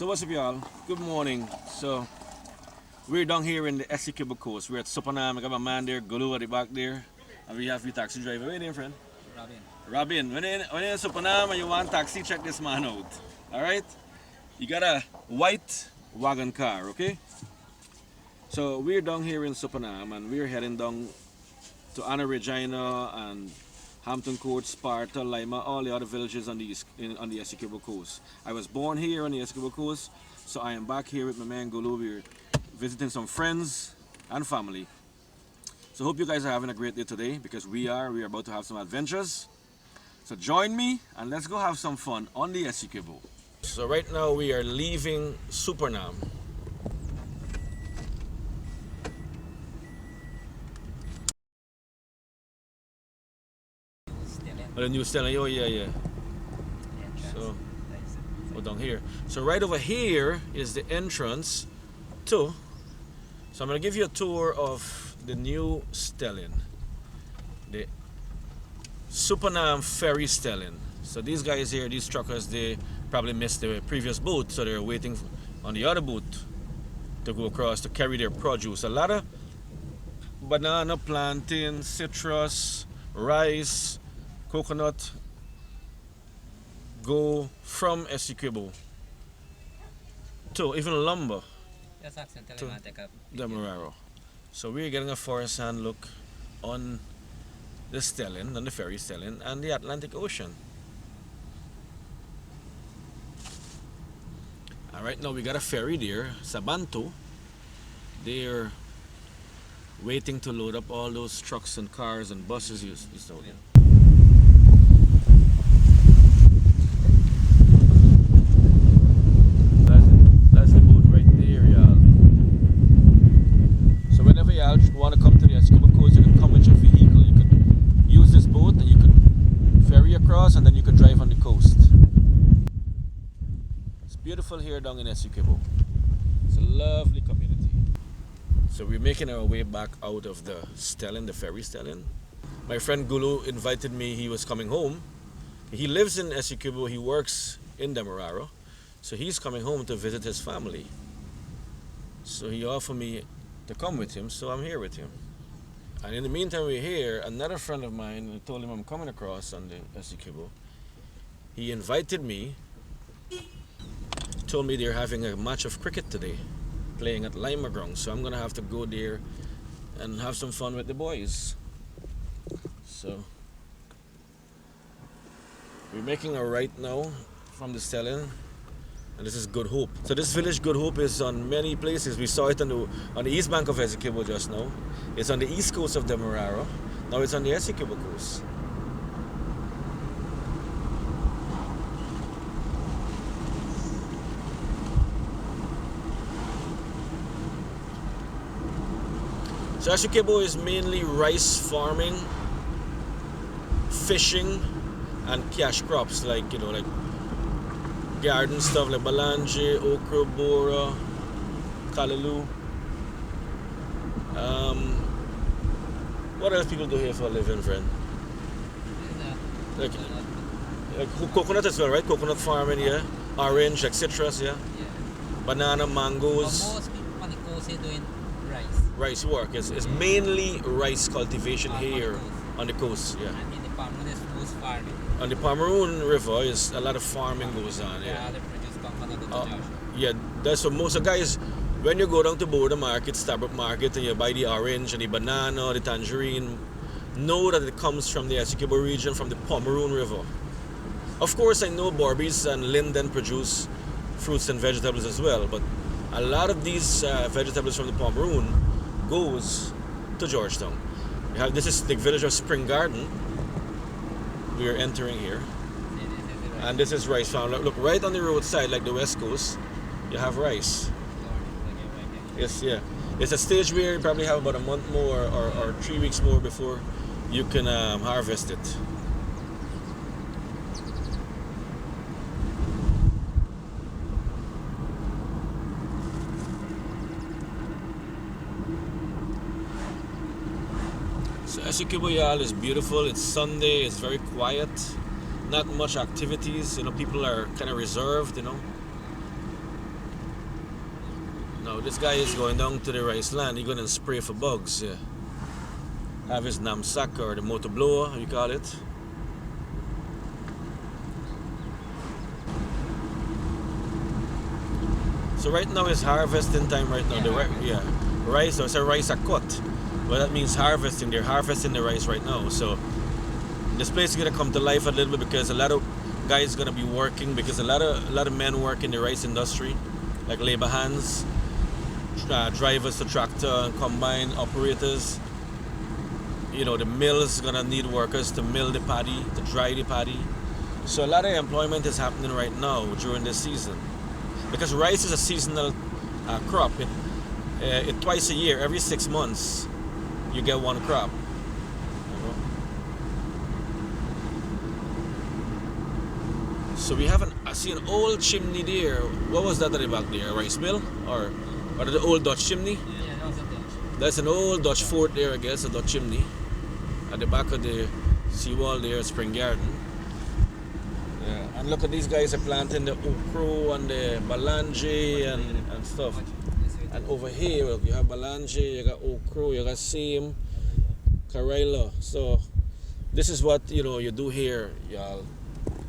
So what's up, y'all? Good morning. So we're down here in the Essequibo coast. We're at Supernaam. I got my man there, Gulu at the back there, and we have the taxi driver. Where you friend? Robin. When you're in Supernaam and you want taxi, check this man out. All right? You got a white wagon car, okay? So we're down here in Supernaam and we're heading down to Anna Regina and Hampton Court, Sparta, Lima, all the other villages on the Essequibo coast. I was born here on the Essequibo coast, so I am back here with my man Gulu. We're visiting some friends and family. So hope you guys are having a great day today, because we are about to have some adventures. So join me and let's go have some fun on the Essequibo. So right now we are leaving Supernaam. Oh, the new Stellan. Oh yeah. So down here. So right over here is the entrance to. So I'm gonna give you a tour of the new Stellan, the Supernaam ferry Stellan. So these guys here, these truckers, they probably missed the previous boat, so they're waiting on the other boat to go across to carry their produce. A lot of banana, plantain, citrus, rice, coconut go from Essequibo to even lumber to Demerara. So we're getting a first-hand look on the Stellan, on the ferry Stellan, and the Atlantic Ocean. And right now we got a ferry there, Sabanto. They're waiting to load up all those trucks and cars and buses you saw there. That's the boat right there, y'all. So whenever y'all want to come to the Essequibo coast, you can come with your vehicle. You could use this boat and you could ferry across, and then you could drive on the coast. It's beautiful here down in Essequibo. It's a lovely community. So we're making our way back out of the Stellan, the ferry Stellan. My friend Gulu invited me. He was coming home. He lives in Essequibo. He works in Demerara. So he's coming home to visit his family. So he offered me to come with him, so I'm here with him. And in the meantime we're here, another friend of mine, I told him I'm coming across on the Essequibo. He invited me, told me they're having a match of cricket today, playing at Lima Ground. So I'm gonna have to go there and have some fun with the boys. So we're making a right now from the Stellan, and this is Good Hope. So this village Good Hope is on many places. We saw it on the east bank of Essequibo just now. It's on the east coast of Demerara. Now it's on the Essequibo coast. So Essequibo is mainly rice farming, fishing, and cash crops like garden stuff like balange, okra, bora, callaloo. What else people do here for a living, friend? Like coconut as well, right? Coconut farming, yeah. Orange, like citrus, yeah. Banana, mangoes. But most people on the coast are doing rice. Rice work. It's mainly rice cultivation here on the coast, yeah. And in the Pomeroon is most farming. On the Pomeroon River, is a lot of farming goes on, yeah. The produce come from the Yeah, that's what most of the guys, when you go down to Border Market, Starbuck Market, and you buy the orange and the banana, the tangerine, know that it comes from the Essequibo region, from the Pomeroon River. Of course, I know Borbies and Linden produce fruits and vegetables as well, but a lot of these vegetables from the Pomeroon goes to Georgetown. This is the village of Spring Garden. We are entering here, and this is rice farm. Look, right on the roadside, like the west coast, you have rice. Yes, yeah. It's a stage where you probably have about a month more or 3 weeks more before you can harvest it. So Essequibo, y'all, is beautiful. It's Sunday. It's very quiet. Not much activities. People are kind of reserved. Now this guy is going down to the rice land. He's gonna spray for bugs. Yeah. Have his knapsack or the motor blower, you call it. So right now is harvesting time. Right now, rice. So it's a rice a cut. Well, that means harvesting. They're harvesting the rice right now. So this place is gonna come to life a little bit because a lot of guys gonna be working because a lot of men work in the rice industry, like labor hands, drivers to tractor and combine operators. You know, the mill's gonna need workers to mill the paddy, to dry the paddy. So a lot of employment is happening right now during this season because rice is a seasonal crop. It twice a year, every 6 months, you get one crop. So we have I see an old chimney there. What was that at the back there? A rice mill or the old Dutch chimney? Yeah, that was a Dutch. That's an old Dutch fort there, I guess, a Dutch chimney. At the back of the seawall there, Spring Garden. Yeah. And look at these guys are planting the okra and the balange and stuff. And over here, look, you have balange, you got okra, you got seam, karela. So this is what you do here, y'all.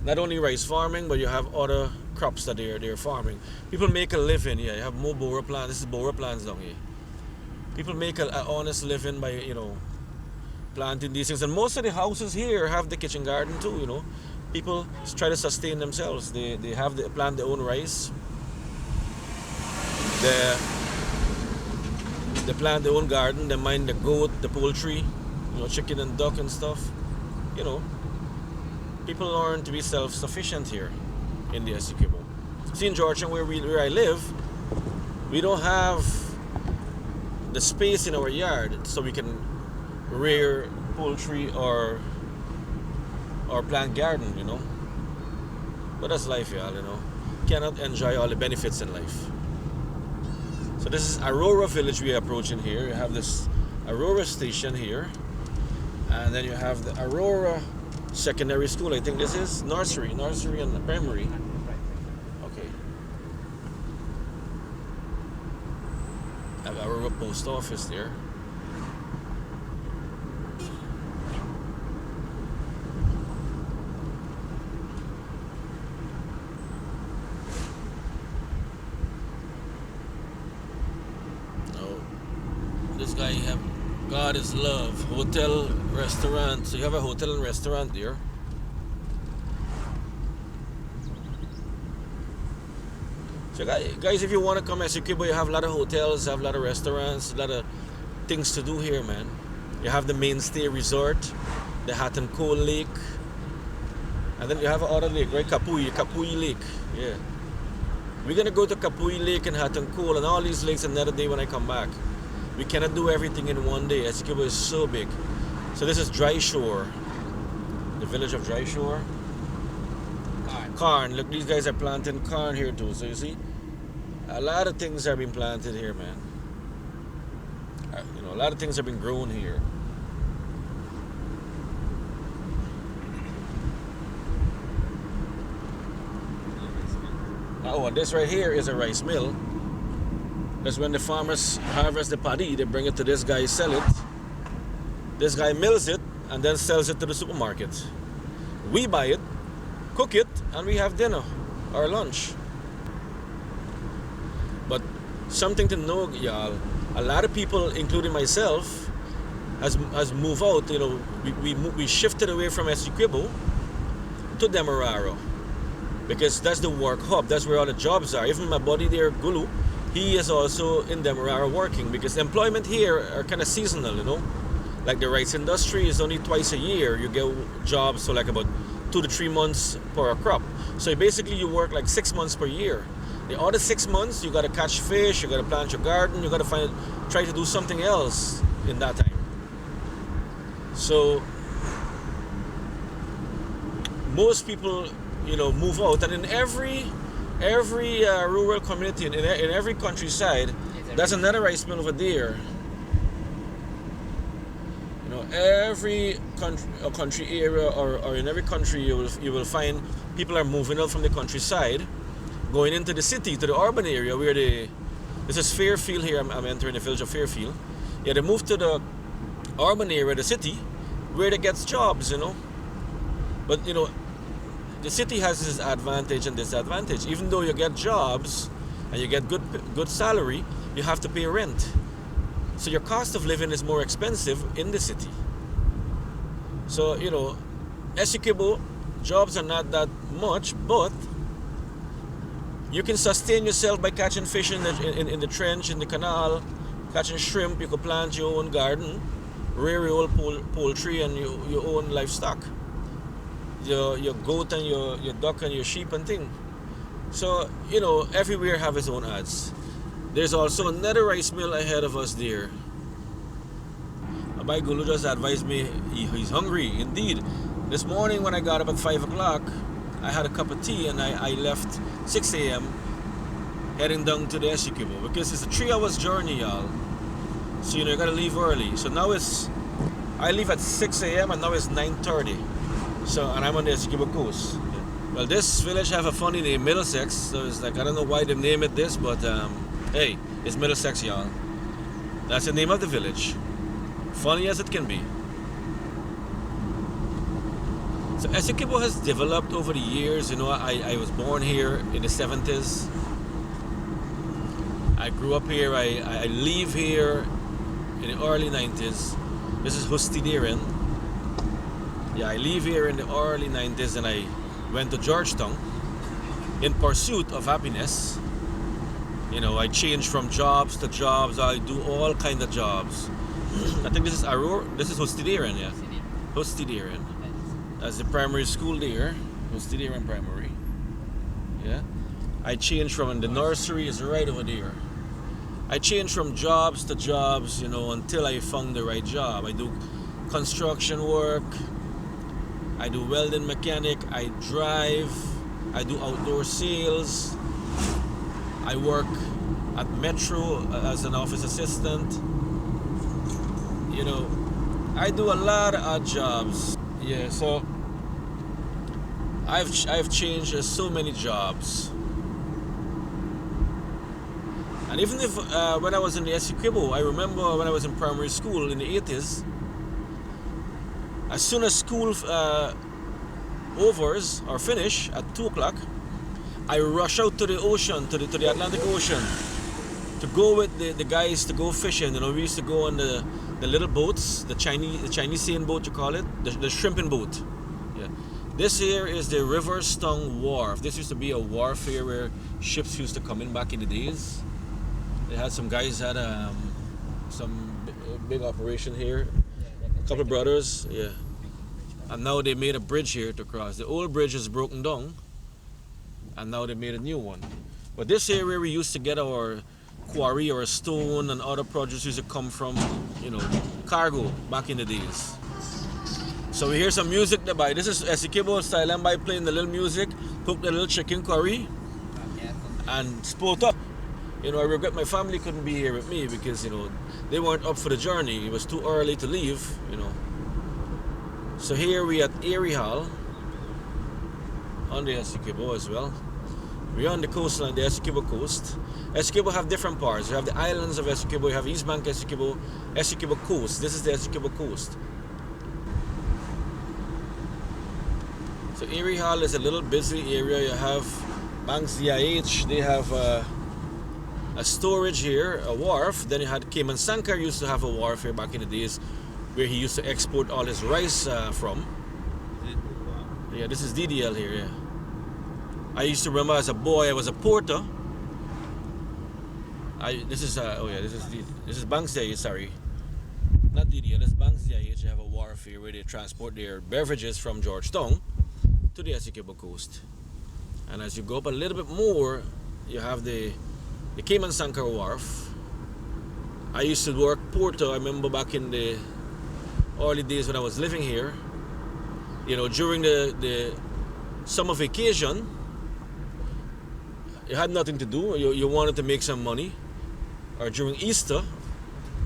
Not only rice farming, but you have other crops that they're farming. People make a living. Yeah, you have more bora plants. This is bora plants down here. People make an honest living by planting these things, and most of the houses here have the kitchen garden too. People try to sustain themselves. They plant their own rice. They plant their own garden. They mind the goat, the poultry, chicken and duck and stuff. People learn to be self-sufficient here in the Essequibo. See, in Georgetown, where I live, we don't have the space in our yard so we can rear poultry or plant garden, But that's life, y'all, Cannot enjoy all the benefits in life. So this is Aurora Village we are approaching here. You have this Aurora station here. And then you have the Aurora Secondary School. I think this is nursery and primary. Okay. I have Aurora Post Office there. This guy have God is love. Hotel, restaurant. So you have a hotel and restaurant there. So guys, if you want to come to Essequibo, you have a lot of hotels, have a lot of restaurants, a lot of things to do here, man. You have the Mainstay Resort, the Hot and Cold Lake, and then you have another lake, right? Kapui Lake. Yeah. We're gonna go to Kapui Lake and Hot and Cold and all these lakes another day when I come back. We cannot do everything in one day. Essequibo is so big. So this is Dry Shore, the village of Dry Shore. Corn. Look, these guys are planting corn here too. So you see, a lot of things are being planted here, man. A lot of things have been grown here. Oh, and this right here is a rice mill. That's when the farmers harvest the paddy, they bring it to this guy, sell it. This guy mills it and then sells it to the supermarket. We buy it, cook it, and we have dinner or lunch. But something to know, y'all, a lot of people, including myself, has moved out. We shifted away from Essequibo to Demerara because that's the work hub. That's where all the jobs are. Even my buddy there, Gulu, he is also in Demerara working because employment here are kind of seasonal, Like the rice industry is only twice a year. You get jobs for like about 2 to 3 months per crop. So basically you work like 6 months per year. The other 6 months you gotta catch fish, you gotta plant your garden, you gotta try to do something else in that time. So most people, move out, and in every rural community, in every countryside, there's another rice mill over there. Every country area or in every country you will find people are moving out from the countryside, going into the city, to the urban area where the This is Fairfield here. I'm entering the village of Fairfield. Yeah, they moved to the urban area, the city, where they get jobs, you know. But, you know, the city has this advantage and disadvantage. Even though you get jobs and you get good salary, you have to pay rent. So your cost of living is more expensive in the city. So, you know, Essequibo, jobs are not that much, but you can sustain yourself by catching fish in the trench, in the canal, catching shrimp. You could plant your own garden, rear your own poultry and your own livestock. Your goat and your duck and your sheep and thing. So, you know, everywhere have its own ads. There's also another rice mill ahead of us there. Abai Gulu just advised me he's hungry. Indeed, this morning when I got up at 5 o'clock, I had a cup of tea and I left 6 a.m. heading down to the Essequibo because it's a 3 hours journey, y'all. So, you know, you gotta leave early. So now I leave at 6 a.m. and now it's 9:30. So, and I'm on the Essequibo coast. Well, this village have a funny name, Middlesex. So it's like, I don't know why they name it this, but hey, it's Middlesex, y'all. That's the name of the village. Funny as it can be. So Essequibo has developed over the years. You know, I was born here in the 70s. I grew up here. I live here in the early 90s. This is Suddie. Yeah, I live here in the early 90s and I went to Georgetown in pursuit of happiness. You know, I changed from jobs to jobs. I do all kind of jobs. I think this is Aurora. This is Suddie, yeah. Suddie. That's the primary school there. Suddie Primary. Yeah. I changed from, and the nursery is right over there. I changed from jobs to jobs, you know, until I found the right job. I do construction work. I do welding mechanic. I drive. I do outdoor sales. I work at Metro as an office assistant. You know, I do a lot of odd jobs. Yeah, so I've changed so many jobs. And even if when I was in the Essequibo, I remember when I was in primary school in the 80s, as soon as school overs or finish at 2 o'clock, I rush out to the ocean, to the Atlantic Ocean, to go with the guys to go fishing. You know, we used to go on the little boats, the Chinese seine boat, you call it, the shrimping boat. Yeah. This here is the Riverstone Wharf. This used to be a wharf here where ships used to come in back in the days. They had some guys had some big operation here. A couple of brothers, yeah. And now they made a bridge here to cross. The old bridge is broken down, and now they made a new one. But this here where we used to get our quarry or stone and other produce used to come from, you know, cargo back in the days. So we hear some music nearby. This is Essequibo style, and by playing the little music, cook the little chicken curry, and sport up. You know, I regret my family couldn't be here with me because, you know, they weren't up for the journey. It was too early to leave, you know. So here we at Erie Hall on the Essequibo as well. We're on the coastline, the Essequibo coast. Essequibo have different parts. You have the islands of Essequibo, you have East Bank Essequibo, Essequibo coast. This is the Essequibo coast. So Erie Hall is a little busy area. You have Banks DIH, they have a storage here, a wharf. Then you had Cayman Sanker used to have a wharf here back in the days where he used to export all his rice from. Yeah, this is DDL here, yeah. I used to remember as a boy, I was a porter. This is Banks DIH, sorry. Not DDL, this is Banks DIH. They have a wharf here where they transport their beverages from Georgetown to the Essequibo coast. And as you go up a little bit more, you have the Cayman Sanker Wharf. I used to work porter. I remember back in the early days when I was living here, you know, during the summer vacation, you had nothing to do. You wanted to make some money, or during Easter,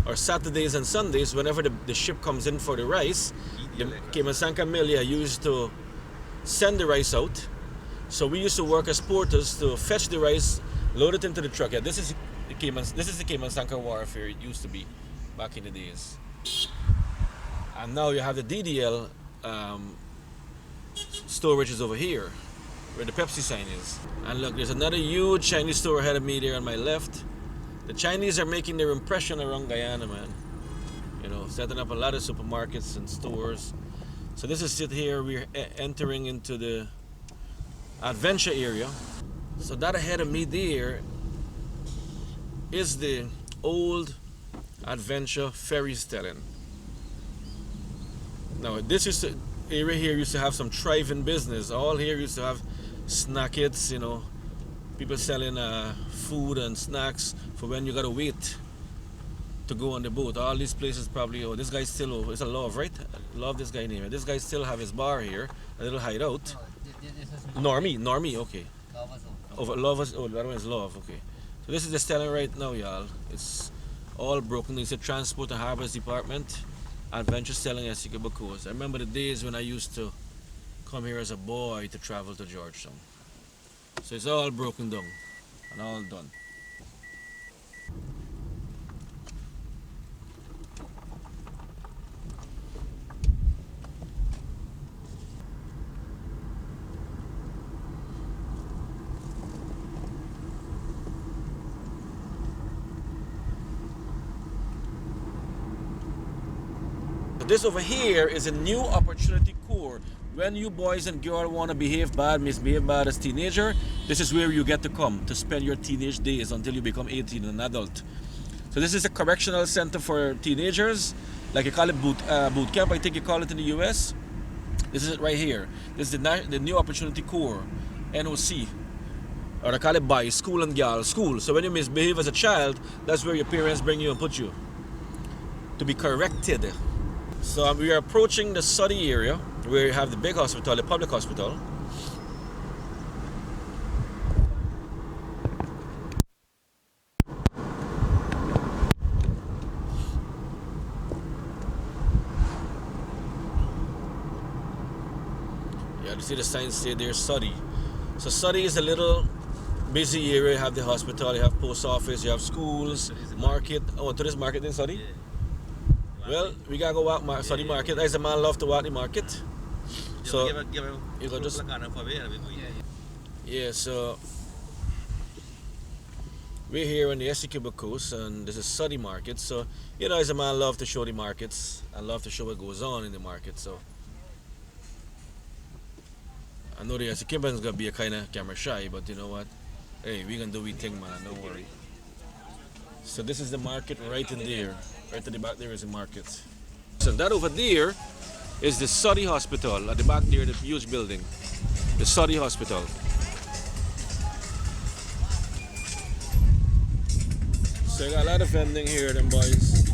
or Saturdays and Sundays, whenever the ship comes in for the rice, the Cayman Sanker Mill used to send the rice out. So we used to work as porters to fetch the rice Load it into the truck. Yeah, this is the Cayman Sanker Wharf here. It used to be back in the days. And now you have the DDL store, which is over here, where the Pepsi sign is. And look, there's another huge Chinese store ahead of me there on my left. The Chinese are making their impression around Guyana, man. You know, setting up a lot of supermarkets and stores. So this is it here. We're entering into the adventure area. So that ahead of me there is the old adventure ferry stelling. Now this area here used to have some thriving business. All here used to have snackets, you know, people selling food and snacks for when you gotta wait to go on the boat. All these places probably, oh, this guy's still over. It's a Love, right? I love this guy name. This guy still have his bar here, a little hideout. This is Normie, okay. Love was Oh, that one is Love, okay. So this is the stelling right now, y'all. It's all broken. It's a Transport and Harbors Department. Adventure Selling Essequibo Coast. I remember the days when I used to come here as a boy to travel to Georgetown. So it's all broken down and all done. This over here is a new opportunity core. When you boys and girls want to misbehave bad as teenager, this is where you get to come to spend your teenage days until you become 18 and an adult. So this is a correctional center for teenagers, like you call it boot camp, I think you call it in the US. This is it right here. This is the new opportunity core, NOC. Or I call it BY, school and girl school. So when you misbehave as a child, that's where your parents bring you and put you to be corrected. So we are approaching the Suddie area where you have the big hospital, the public hospital. Yeah, you see the sign say there, Suddie. So Suddie is a little busy area. You have the hospital, you have post office, you have schools, market. Oh, to this market in Suddie? Yeah. Well, we gotta go walk Suddie market. As a man love to walk the market. So you go just so we're here on the Essequibo coast and this is Suddie market. So you know, as a man love to show the markets and love to show what goes on in the market. So I know the Essequibans gonna be a kind of camera shy, but you know what? Hey, we gonna do we thing, man. Don't worry. So this is the market right in there. Right to the back there is a market. So that over there is the Suddie Hospital. At the back there, the huge building. The Suddie Hospital. So I got a lot of vending here, them boys.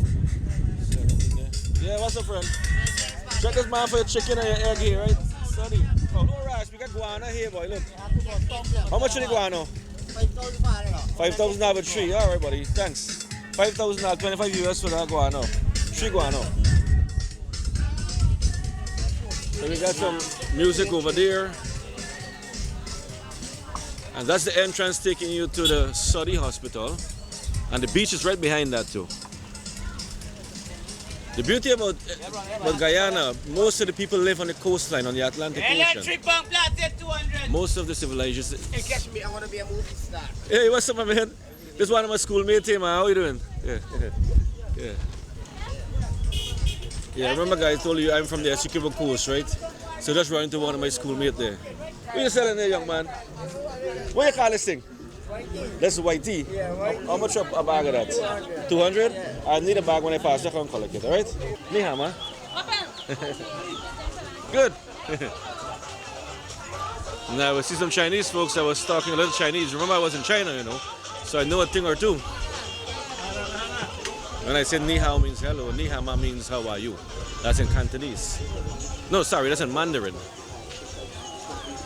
Yeah, what's up, friend? Check this man for your chicken and your egg here, right? Suddie. Oh, no rush. We got guano here, boy. Look. How much is the guano? 5,000 for 3. All right, buddy. Thanks. 5,000, 25 US for that guano. 3 guano. So we got some music over there. And that's the entrance taking you to the Suddie Hospital. And the beach is right behind that too. The beauty about Guyana, most of the people live on the coastline, on the Atlantic Ocean. Most of the civilizations. Hey, catch me, I want to be a movie star. Hey, what's up, my man? This is one of my schoolmates here, man. How you doing? Yeah. Yeah, remember, guys, I told you I'm from the Essequibo coast, right? So just run into one of my schoolmates there. What you selling there, young man? What you call this thing? That's white tea. Yeah, white How much a bag of that? 200? I need a bag when I pass. I can collect it, alright? Ni hao, man. Good. Now, I see some Chinese folks that was talking a little Chinese. Remember, I was in China, you know, so I know a thing or two. When I said ni hao means hello, ni hao ma means how are you. That's in Cantonese. No, sorry, that's in Mandarin.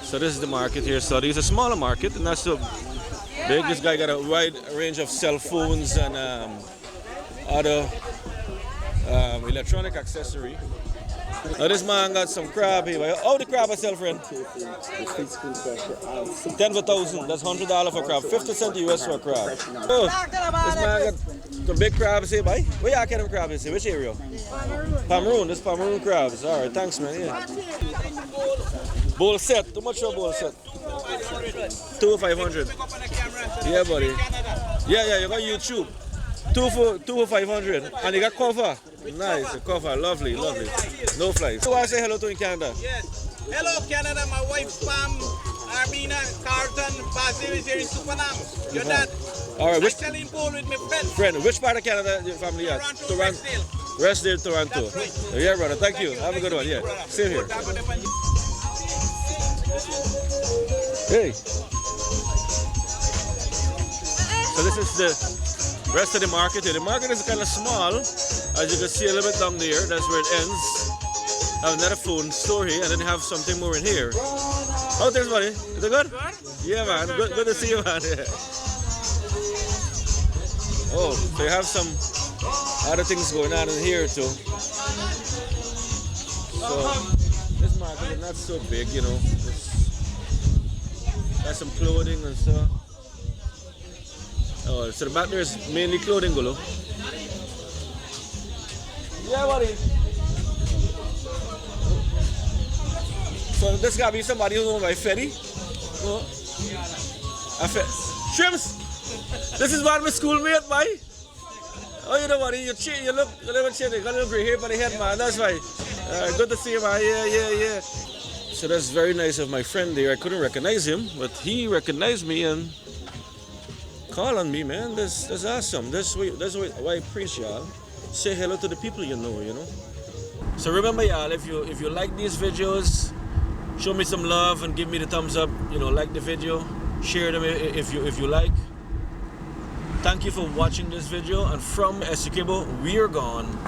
So this is the market here. So it's a smaller market, and not so big. This guy got a wide range of cell phones and other electronic accessory. Now this man got some crab here. How the crab I sell, friend? 10 for 1,000. That's $100 for crab. 50 cents US for a crab. Oh, this man got some big crabs here, boy. Where y'all get them crabs here? Which area? Pomeroon. This Pomeroon crabs. All right, thanks, man. Yeah. Bowl set. Too much for a bowl set. 2,500. Yeah, buddy. Yeah, you got YouTube. 2 for 500. And you got cover. Nice, a cover. Lovely. No flies. So I say hello to in Canada. Yes. Hello, Canada. My wife, Pam, Armina, Carlton, Basil is here in Supernaam. Your dad. All right, Actually in Pool with my friend. friend, which part of Canada your family at? Toronto. Restdale, Toronto. That's right. Yeah, brother. Thank you. Have a good one. Yeah. Same here. Hey. So this is the rest of the market here. The market is kind of small. As you can see a little bit down there, that's where it ends. I have another phone store here and then have something more in here. How things, buddy? Is it good? Yeah, man. Good to see you, man. Yeah. Oh, so you have some other things going on in here too. So this market is not so big, you know. Got some clothing and stuff. Oh, so the back there is mainly clothing, Golo. Yeah, buddy. So this gotta be somebody who's owned by Fetty. Oh. Shrimps! This is one of my schoolmate, boy. Oh, you know what? You look a little chinny. Got a little gray hair on the head, man. That's right. Good to see you, man. Yeah. So that's very nice of my friend there. I couldn't recognize him, but he recognized me and called on me, man. That's awesome. That's why I preach, y'all. Say hello to the people you know. So remember, y'all, if you like these videos, show me some love and give me the thumbs up. Like the video, share them if you like. Thank you for watching this video, and from Essequibo, we are gone.